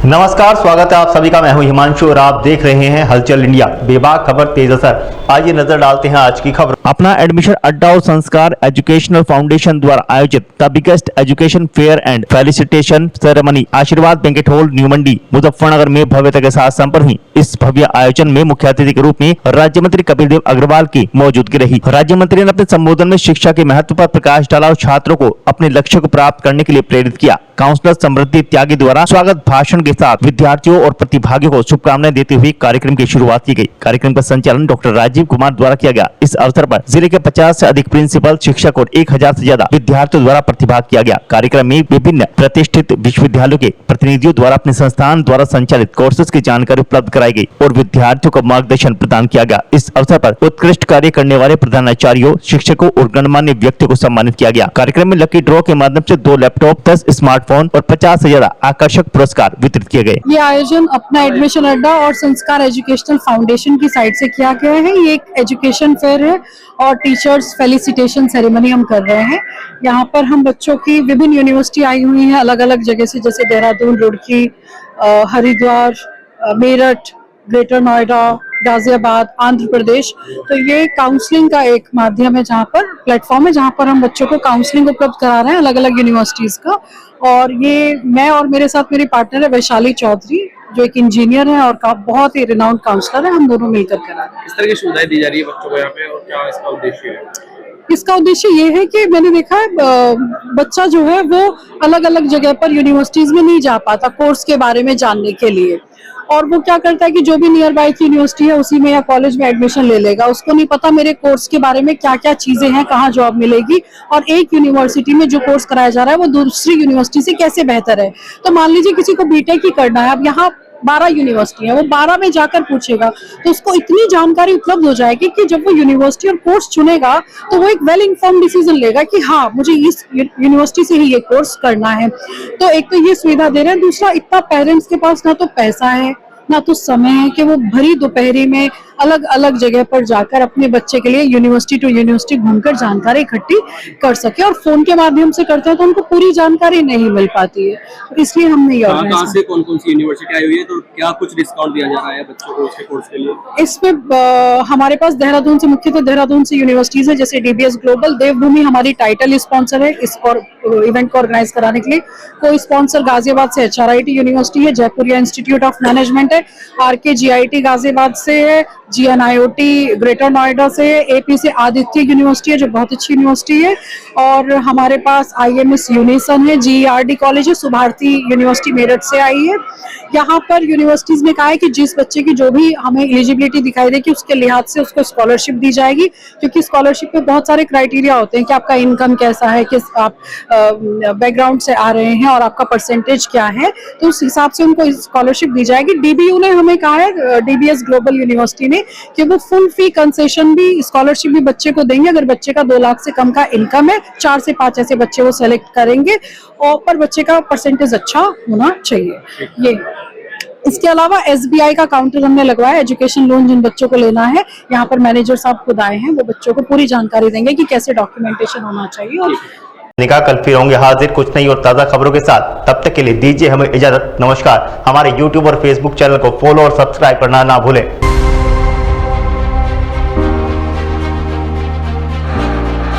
नमस्कार, स्वागत है आप सभी का। मैं हूं हिमांशु और आप देख रहे हैं हलचल इंडिया। बेबाक खबर तेज असर। आइए नजर डालते हैं आज की खबर। अपना एडमिशन अड्डा और संस्कार एजुकेशनल फाउंडेशन द्वारा आयोजित the biggest education fair and felicitation ceremony आशीर्वाद बैंकेट हॉल न्यू मंडी मुजफ्फरनगर में भव्यता के साथ संपन्न हुई। इस भव्य आयोजन में मुख्य अतिथि के रूप में राज्य मंत्री कपिल देव अग्रवाल की मौजूदगी रही। राज्य मंत्री ने अपने संबोधन में शिक्षा के महत्व पर प्रकाश डाला और छात्रों को अपने लक्ष्य को प्राप्त करने के लिए प्रेरित किया। काउंसलर समृद्धि त्यागी द्वारा स्वागत भाषण के साथ विद्यार्थियों और प्रतिभागियों को शुभकामनाएं देते हुए कार्यक्रम की शुरुआत की गई। कार्यक्रम का संचालन डॉक्टर राजीव कुमार द्वारा किया गया। इस अवसर पर जिले के 50 से अधिक प्रिंसिपल, शिक्षक और 1000 से ज्यादा विद्यार्थियों द्वारा प्रतिभाग किया गया। कार्यक्रम में विभिन्न प्रतिष्ठित विश्वविद्यालयों के प्रतिनिधियों द्वारा अपने संस्थान द्वारा संचालित कोर्सेज की जानकारी उपलब्ध कराई गई और विद्यार्थियों को मार्गदर्शन प्रदान किया गया। इस अवसर पर उत्कृष्ट कार्य करने वाले प्रधानाचार्यों, शिक्षकों और गणमान्य व्यक्तियों को सम्मानित किया गया। कार्यक्रम में लकी ड्रॉ के माध्यम से 2 लैपटॉप, 10 स्मार्टफोन और 50 से ज्यादा आकर्षक पुरस्कार वितरित किए गए। ये आयोजन अपना एडमिशन अड्डा और संस्कार एजुकेशनल फाउंडेशन की साइड से किया गया है। ये एक एजुकेशन फेयर है और टीचर्स फेलिसिटेशन सेरेमनी हम कर रहे हैं। यहाँ पर हम बच्चों की विभिन्न यूनिवर्सिटी आई हुई हैं अलग अलग जगह से, जैसे देहरादून, रुड़की, हरिद्वार, मेरठ, ग्रेटर नोएडा, गाजियाबाद, आंध्र प्रदेश। तो ये काउंसलिंग का एक माध्यम है, जहाँ पर प्लेटफॉर्म है जहाँ पर हम बच्चों को काउंसलिंग उपलब्ध करा रहे हैं अलग अलग यूनिवर्सिटीज का। और ये मैं और मेरे साथ मेरी पार्टनर है वैशाली चौधरी, जो एक इंजीनियर है और बहुत ही रिनाउंड काउंसलर है। हम दोनों मिलकर करा रहे हैं। किस तरह की सुविधाएं दी जा रही है बच्चों को यहाँ पे और क्या इसका उद्देश्य है? इसका उद्देश्य ये है कि मैंने देखा है बच्चा जो है वो अलग अलग जगह पर यूनिवर्सिटीज में नहीं जा पाता कोर्स के बारे में जानने के लिए, और वो क्या करता है कि जो भी नियर बाय की यूनिवर्सिटी है उसी में या कॉलेज में एडमिशन ले लेगा। उसको नहीं पता मेरे कोर्स के बारे में क्या क्या चीजें हैं, कहाँ जॉब मिलेगी और एक यूनिवर्सिटी में जो कोर्स कराया जा रहा है वो दूसरी यूनिवर्सिटी से कैसे बेहतर है। तो मान लीजिए किसी को बीटेक ही करना है, अब यहाँ 12 यूनिवर्सिटी है, वो 12 में जाकर पूछेगा तो उसको इतनी जानकारी उपलब्ध हो जाएगी कि जब वो यूनिवर्सिटी और कोर्स चुनेगा तो वो एक वेल इन्फॉर्म्ड डिसीजन लेगा कि हाँ मुझे इस यूनिवर्सिटी से ही ये कोर्स करना है। तो एक तो ये सुविधा दे रहे हैं, दूसरा इतना पेरेंट्स के पास ना तो पैसा है ना तो समय है कि वो भरी दोपहरी में अलग अलग जगह पर जाकर अपने बच्चे के लिए यूनिवर्सिटी टू यूनिवर्सिटी घूमकर जानकारी इकट्ठी कर सके, और फोन के माध्यम से करते हैं तो उनको पूरी जानकारी नहीं मिल पाती है। तो इसलिए हमने ये कहाँ से कौन कौन सी यूनिवर्सिटी आई हुई है, तो क्या कुछ डिस्काउंट दिया जा रहा है बच्चों को उसके कोर्स के लिए? इसमें हमारे पास देहरादून से, मुख्यतः देहरादून से यूनिवर्सिटीज है, जैसे डीबीएस ग्लोबल, देवभूमि हमारी टाइटल स्पॉन्सर है इस इवेंट को ऑर्गेनाइज कराने के लिए। कोई स्पॉन्सर गाजियाबाद से HRIT यूनिवर्सिटी है, जयपुरिया इंस्टीट्यूट ऑफ मैनेजमेंट है, RKGIT गाजियाबाद से है, GNIOT ग्रेटर नोएडा से, AP से आदित्य यूनिवर्सिटी है जो बहुत अच्छी यूनिवर्सिटी है, और हमारे पास IMS यूनिसन है, GERD कॉलेज है, सुभारती यूनिवर्सिटी मेरठ से आई है। यहाँ पर यूनिवर्सिटीज ने कहा है कि जिस बच्चे की जो भी हमें एलिजिबिलिटी दिखाई दे कि उसके लिहाज से उसको स्कॉलरशिप दी जाएगी, क्योंकि स्कॉलरशिप में बहुत सारे क्राइटेरिया होते हैं कि आपका इनकम कैसा है, किस आप बैकग्राउंड से आ रहे हैं और आपका परसेंटेज क्या है, तो उस हिसाब से उनको स्कॉलरशिप दी जाएगी। DBU ने हमें कहा है, DBS ग्लोबल यूनिवर्सिटी ने, कि वो फुल फी कंसेशन भी, स्कॉलरशिप भी बच्चे को देंगे अगर बच्चे का 2 लाख से कम का इनकम है। 4 से 5 ऐसे बच्चे वो सेलेक्ट करेंगे और पर बच्चे का परसेंटेज अच्छा होना चाहिए। ये इसके अलावा SBI का काउंटर हमने लगवाया, एजुकेशन लोन जिन बच्चों को लेना है, यहाँ पर मैनेजर साहब खुद आए हैं, वो बच्चों को पूरी जानकारी देंगे कि कैसे डॉक्यूमेंटेशन होना चाहिए। और कल फिर होंगे हाजिर कुछ नई और ताजा खबरों के साथ। तब तक के लिए दीजिए हमें इजाजत। नमस्कार। हमारे YouTube और Facebook चैनल को फॉलो और सब्सक्राइब करना ना भूलें।